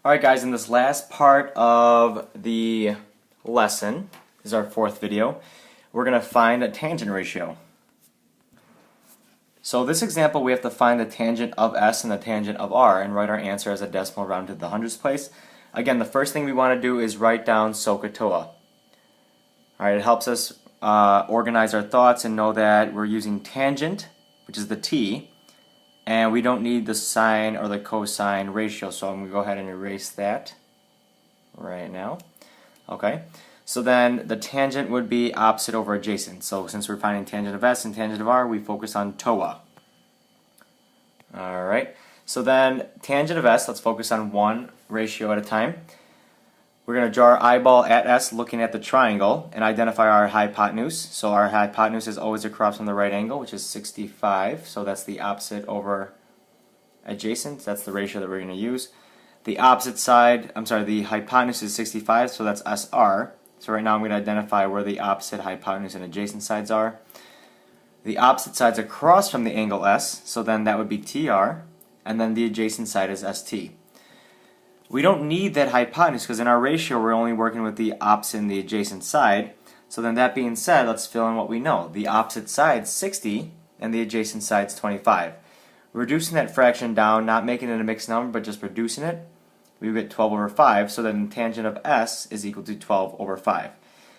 Alright guys, in this last part of the lesson, this is our fourth video, we're going to find a tangent ratio. So this example we have to find the tangent of s and the tangent of r and write our answer as a decimal rounded to the hundredths place. Again, the first thing we want to do is write down SOHCAHTOA. Alright, it helps us organize our thoughts and know that we're using tangent, which is the t, and we don't need the sine or the cosine ratio, so I'm going to go ahead and erase that right now. Okay, so then the tangent would be opposite over adjacent. So since we're finding tangent of s and tangent of r, we focus on TOA. Alright, so then tangent of s, let's focus on one ratio at a time. We're going to draw our eyeball at s looking at the triangle and identify our hypotenuse. So our hypotenuse is always across from the right angle, which is 65. So that's the opposite over adjacent. That's the ratio that we're going to use. The opposite side, the hypotenuse is 65, so that's SR. So right now I'm going to identify where the opposite hypotenuse and adjacent sides are. The opposite side's across from the angle S, so then that would be TR, and then the adjacent side is ST. We don't need that hypotenuse because in our ratio we're only working with the opposite and the adjacent side. So then that being said, let's fill in what we know. The opposite side's 60 and the adjacent side's 25. Reducing that fraction down, not making it a mixed number, but just reducing it, we get 12 over 5, so then tangent of s is equal to 12 over 5.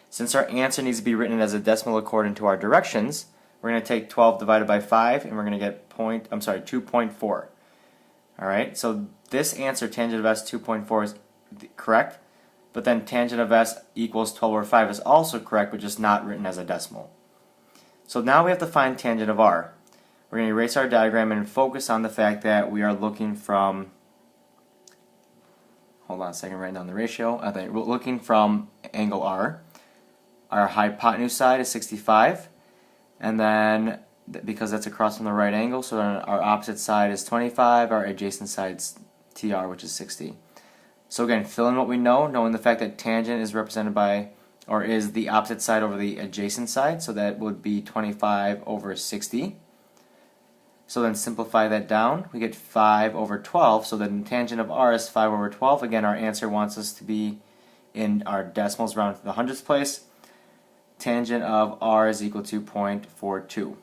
Since our answer needs to be written as a decimal according to our directions, we're going to take 12 divided by 5 and we're going to get 2.4. Alright, so this answer, tangent of s 2.4, is correct, but then tangent of s equals 12 over 5 is also correct, but just not written as a decimal. So now we have to find tangent of r. We're going to erase our diagram and focus on the fact that we are looking from, hold on a second, write down the ratio. We're looking from angle r. Our hypotenuse side is 65, and then because that's across from the right angle, so then our opposite side is 25, our adjacent side is TR, which is 60. So again, fill in what we know, knowing the fact that tangent is represented by, or is the opposite side over the adjacent side, so that would be 25 over 60. So then simplify that down, we get 5 over 12, so then tangent of r is 5 over 12. Again, our answer wants us to be in our decimals round to the hundredths place. Tangent of r is equal to 0.42.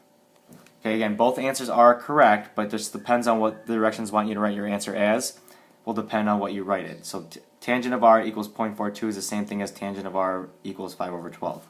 Okay, again, both answers are correct, but just depends on what the directions want you to write your answer as. Will depend on what you write it. So tangent of r equals 0.42 is the same thing as tangent of r equals 5 over 12.